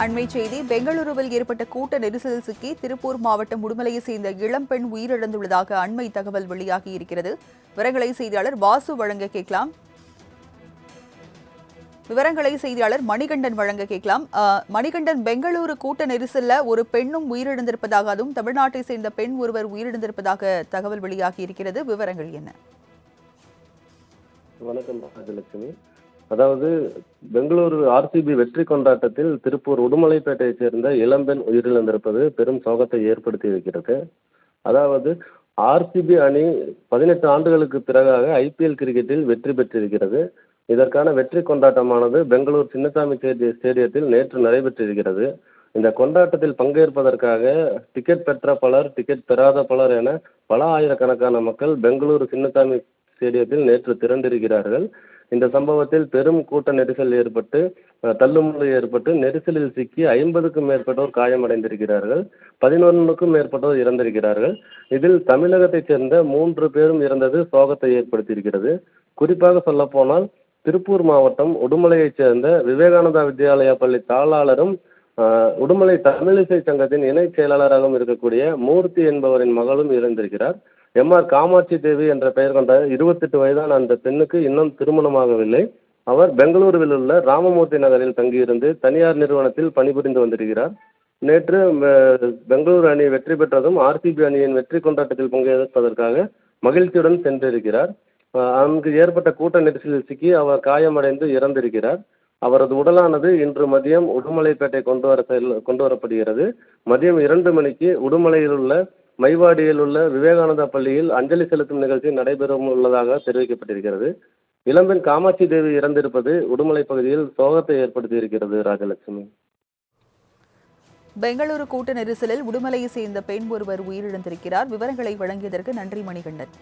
அண்மை செய்தி பெங்களூருவில் ஏற்பட்ட கூட்ட நெரிசலில் சிக்கி திருப்பூர் மாவட்டம் உடுமலையை சேர்ந்த இளம்பெண் உயிரிழந்துள்ளதாக அண்மை தகவல் வெளியாகி இருக்கிறது. விவரங்களை செய்தியாளர் வாசு வழங்க கேட்கலாம். விவரங்களை செய்தியாளர் மணிகண்டன் வழங்க கேட்கலாம். மணிகண்டன், பெங்களூரு கூட்ட நெரிசல்ல ஒரு பெண்ணும் உயிரிழந்திருப்பதாக, அதுவும் தமிழ்நாட்டை சேர்ந்த பெண் ஒருவர் உயிரிழந்திருப்பதாக தகவல் வெளியாகி இருக்கிறது. விவரங்கள் என்ன? வணக்கம் ராஜலட்சுமி. அதாவது பெங்களூரு ஆர்சிபி வெற்றி கொண்டாட்டத்தில் திருப்பூர் உடுமலைப்பேட்டையைச் சேர்ந்த இளம்பெண் உயிரிழந்திருப்பது பெரும் சோகத்தை ஏற்படுத்தி இருக்கிறது. அதாவது ஆர்சிபி அணி 18 ஆண்டுகளுக்கு பிறகாக ஐபிஎல் கிரிக்கெட்டில் வெற்றி பெற்றிருக்கிறது. இதற்கான வெற்றி கொண்டாட்டமானது பெங்களூர் சின்னசாமி ஸ்டேடியத்தில் நேற்று நடைபெற்றிருக்கிறது. இந்த கொண்டாட்டத்தில் பங்கேற்பதற்காக டிக்கெட் பெற்ற பலர், டிக்கெட் பெறாத பலர் என பல ஆயிரக்கணக்கான மக்கள் பெங்களூரு சின்னசாமி ஸ்டேடியத்தில் நேற்று திரண்டிருக்கிறார்கள். இந்த சம்பவத்தில் பெரும் கூட்ட நெரிசல் ஏற்பட்டு தள்ளுமுள்ளு ஏற்பட்டு நெரிசலில் சிக்கி 50க்கும் மேற்பட்டோர் காயமடைந்திருக்கிறார்கள். 11க்கும் மேற்பட்டோர் இறந்திருக்கிறார்கள். இதில் தமிழகத்தைச் சேர்ந்த 3 பேரும் இறந்தது சோகத்தை ஏற்படுத்தியிருக்கிறது. குறிப்பாக சொல்லப்போனால் திருப்பூர் மாவட்டம் உடுமலையைச் சேர்ந்த விவேகானந்தா வித்யாலயா பள்ளி தாளாளரும் உடுமலை தமிழிசை சங்கத்தின் இணைச் செயலாளராகவும் இருக்கக்கூடிய மூர்த்தி என்பவரின் மகளும் இறந்திருக்கிறார். எம்ஆர் காமாட்சி தேவி என்ற பெயர் கொண்ட 28 வயதான அந்த பெண்ணுக்கு இன்னும் திருமணமாகவில்லை. அவர் பெங்களூருவில் உள்ள ராமமூர்த்தி நகரில் தங்கியிருந்து தனியார் நிறுவனத்தில் பணிபுரிந்து வந்திருக்கிறார். நேற்று பெங்களூரு அணி வெற்றி பெற்றதும் ஆர்சிபி அணியின் வெற்றி கொண்டாட்டத்தில் பங்கேற்பதற்காக மகிழ்ச்சியுடன் சென்றிருக்கிறார். அங்கு ஏற்பட்ட கூட்ட நெரிசலில் சிக்கி அவர் காயமடைந்து இறந்திருக்கிறார். அவரது உடலானது இன்று மதியம் உடுமலைப்பேட்டை கொண்டு வரப்படுகிறது. மதியம் 2 மணிக்கு உடுமலையில் உள்ள மைவாடியில் உள்ள விவேகானந்தா பள்ளியில் அஞ்சலி செலுத்தும் நிகழ்ச்சி நடைபெறும் உள்ளதாக தெரிவிக்கப்பட்டிருக்கிறது. இளம்பெண் காமாட்சி தேவி இறந்திருப்பது உடுமலை பகுதியில் சோகத்தை ஏற்படுத்தியிருக்கிறது. ராஜலட்சுமி, பெங்களூரு கூட்ட நெரிசலில் உடுமலையை சேர்ந்த பெண் ஒருவர் உயிரிழந்திருக்கிறார். விவரங்களை வழங்கியதற்கு நன்றி மணிகண்டன்.